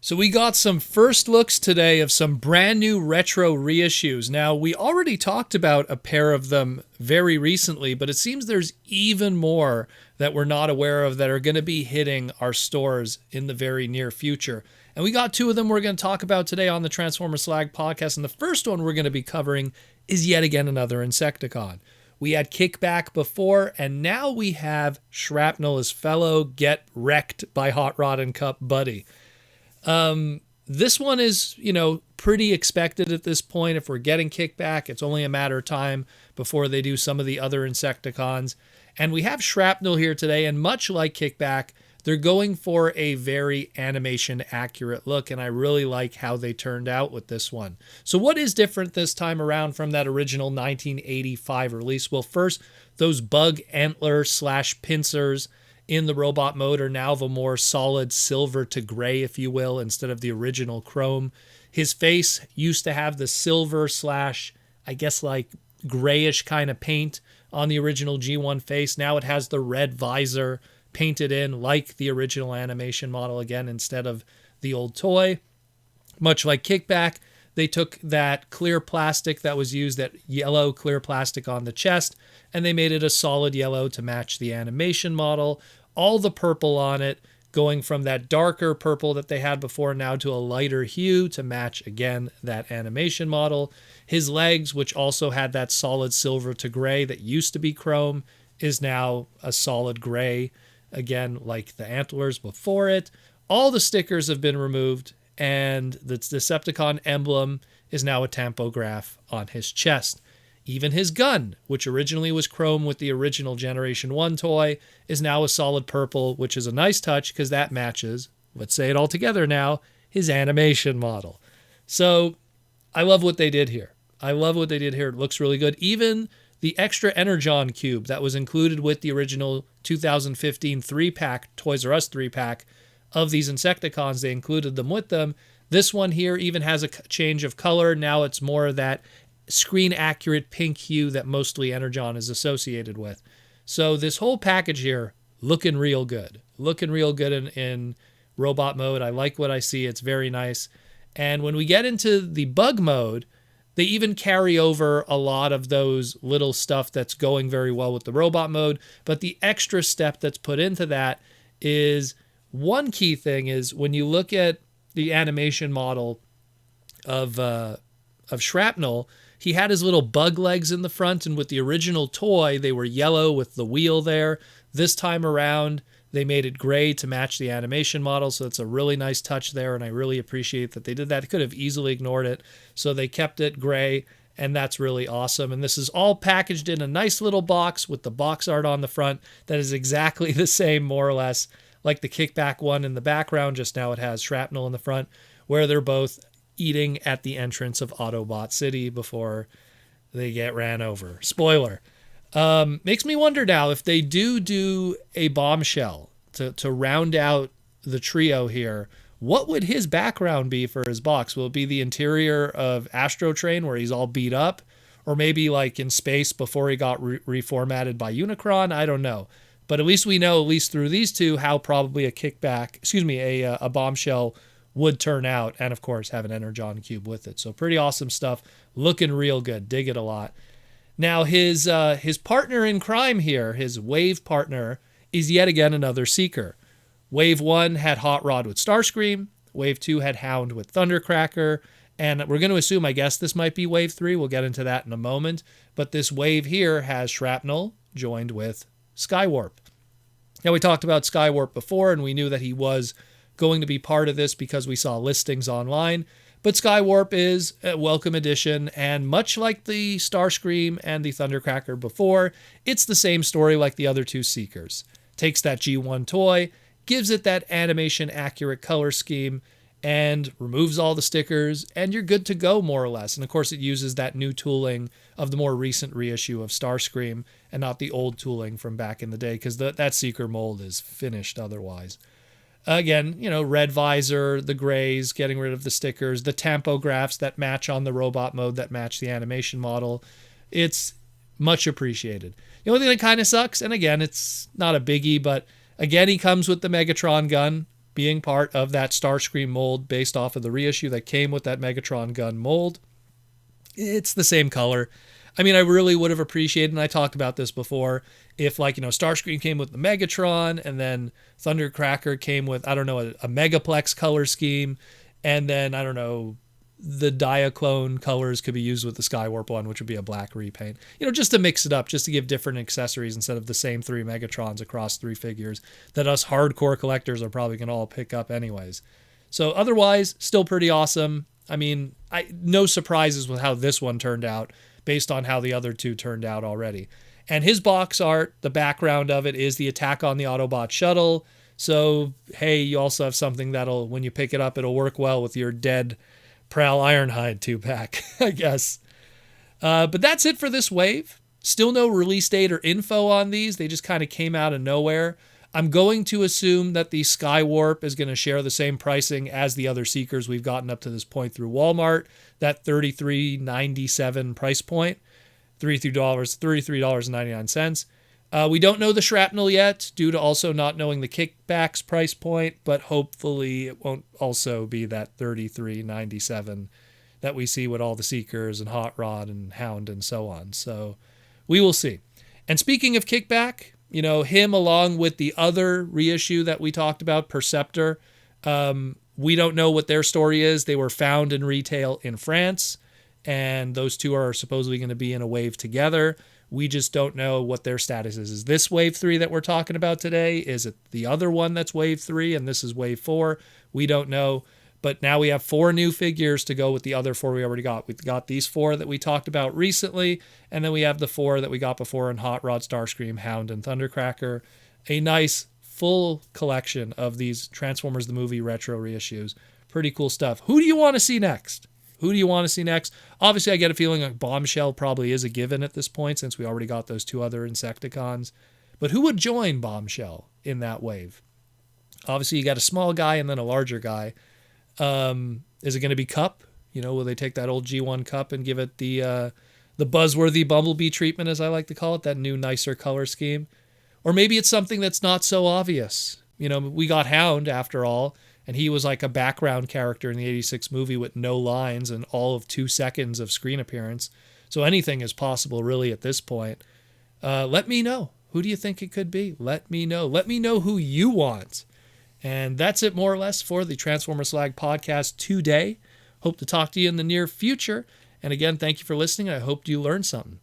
So we got some first looks today of some brand new retro reissues. Now, we already talked about a pair of them very recently, but it seems there's even more that we're not aware of that are going to be hitting our stores in the very near future. And we got two of them we're going to talk about today on the Transformers Slag podcast. And the first one we're going to be covering is yet again another Insecticon. We had Kickback before, and now we have Shrapnel as fellow get wrecked by Hot Rod and Cup buddy. This one is, pretty expected at this point. If we're getting Kickback, it's only a matter of time before they do some of the other Insecticons. And we have Shrapnel here today, and much like Kickback, they're going for a very animation accurate look, and I really like how they turned out with this one. So what is different this time around from that original 1985 release? Well, first, those bug antler / pincers in the robot mode are now of a more solid silver to gray, if you will, instead of the original chrome. His face used to have the silver / I guess like grayish kind of paint on the original G1 face. Now it has the red visor painted in like the original animation model again instead of the old toy. Much like Kickback, they took that clear plastic that was used, that yellow clear plastic on the chest, and they made it a solid yellow to match the animation model. All the purple on it, going from that darker purple that they had before now to a lighter hue to match, again, that animation model. His legs, which also had that solid silver to gray that used to be chrome, is now a solid gray, again, like the antlers before it. All the stickers have been removed, and the Decepticon emblem is now a tampograph on his chest. Even his gun, which originally was chrome with the original Generation 1 toy, is now a solid purple, which is a nice touch because that matches, let's say it all together now, his animation model. So I love what they did here. It looks really good. Even the extra Energon cube that was included with the original 2015 3-pack, Toys R Us 3-pack of these Insecticons, they included them with them. This one here even has a change of color. Now it's more of that screen accurate pink hue that mostly Energon is associated with. So this whole package here looking real good in robot mode. I like what I see. It's very nice. And when we get into the bug mode, they even carry over a lot of those little stuff that's going very well with the robot mode. But the extra step that's put into that is, one key thing is when you look at the animation model of Shrapnel, he had his little bug legs in the front, and with the original toy, they were yellow with the wheel there. This time around, they made it gray to match the animation model, so it's a really nice touch there, and I really appreciate that they did that. Could have easily ignored it, so they kept it gray, and that's really awesome. And this is all packaged in a nice little box with the box art on the front that is exactly the same, more or less, like the Kickback one in the background, just now it has Shrapnel in the front, where they're both eating at the entrance of Autobot City before they get ran over. Spoiler. Makes me wonder now if they do a bombshell to round out the trio here, what would his background be for his box? Will it be the interior of Astro Train where he's all beat up? Or maybe like in space before he got reformatted by Unicron? I don't know. But at least we know, at least through these two, how probably a bombshell would turn out, and of course have an Energon cube with it. So pretty awesome stuff, looking real good, dig it a lot. Now his partner in crime here, his Wave partner, is yet again another Seeker. Wave 1 had Hot Rod with Starscream, Wave 2 had Hound with Thundercracker, and we're going to assume, I guess this might be Wave 3, we'll get into that in a moment, but this wave here has Shrapnel joined with Skywarp. Now we talked about Skywarp before, and we knew that he was going to be part of this because we saw listings online, but Skywarp is a welcome addition, and much like the Starscream and the Thundercracker before, it's the same story like the other two Seekers. Takes that G1 toy, gives it that animation accurate color scheme, and removes all the stickers, and you're good to go, more or less. And of course it uses that new tooling of the more recent reissue of Starscream and not the old tooling from back in the day, because that Seeker mold is finished otherwise. Again, red visor, the grays, getting rid of the stickers, the tampographs that match on the robot mode that match the animation model. It's much appreciated. The only thing that kind of sucks, and again, it's not a biggie, but again, he comes with the Megatron gun, being part of that Starscream mold based off of the reissue that came with that Megatron gun mold. It's the same color. I mean, I really would have appreciated, and I talked about this before, if Starscream came with the Megatron, and then Thundercracker came with, I don't know, a Megaplex color scheme, and then, I don't know, the Diaclone colors could be used with the Skywarp one, which would be a black repaint. Just to mix it up, just to give different accessories instead of the same 3 Megatrons across 3 figures that us hardcore collectors are probably going to all pick up anyways. So otherwise, still pretty awesome. I mean, no surprises with how this one turned out based on how the other 2 turned out already. And his box art, the background of it is the attack on the Autobot shuttle. So, hey, you also have something that'll, when you pick it up, it'll work well with your dead Prowl Ironhide 2-pack, I guess. But that's it for this wave. Still no release date or info on these. They just kind of came out of nowhere. I'm going to assume that the Skywarp is going to share the same pricing as the other Seekers we've gotten up to this point through Walmart, that $33.97 price point, $33.99. We don't know the Shrapnel yet, due to also not knowing the Kickbacks price point, but hopefully it won't also be that $33.97 that we see with all the Seekers and Hot Rod and Hound and so on. So we will see. And speaking of Kickback, him along with the other reissue that we talked about, Perceptor, we don't know what their story is. They were found in retail in France, and those 2 are supposedly going to be in a wave together. We just don't know what their status is. Is this wave 3 that we're talking about today? Is it the other one that's wave 3 and this is wave 4? We don't know. But now we have 4 new figures to go with the other 4 we already got. We've got these 4 that we talked about recently, and then we have the 4 that we got before in Hot Rod, Starscream, Hound, and Thundercracker. A nice full collection of these Transformers the Movie retro reissues. Pretty cool stuff. Who do you want to see next? Obviously, I get a feeling like Bombshell probably is a given at this point since we already got those 2 other Insecticons. But who would join Bombshell in that wave? Obviously, you got a small guy and then a larger guy. Is it going to be Cup? Will they take that old G1 Cup and give it the buzzworthy Bumblebee treatment, as I like to call it, that new, nicer color scheme? Or maybe it's something that's not so obvious. We got Hound, after all, and he was like a background character in the 86 movie with no lines and all of 2 seconds of screen appearance. So anything is possible, really, at this point. Let me know. Who do you think it could be? Let me know. Let me know who you want. And that's it, more or less, for the Transformer Slag podcast today. Hope to talk to you in the near future. And again, thank you for listening. I hope you learned something.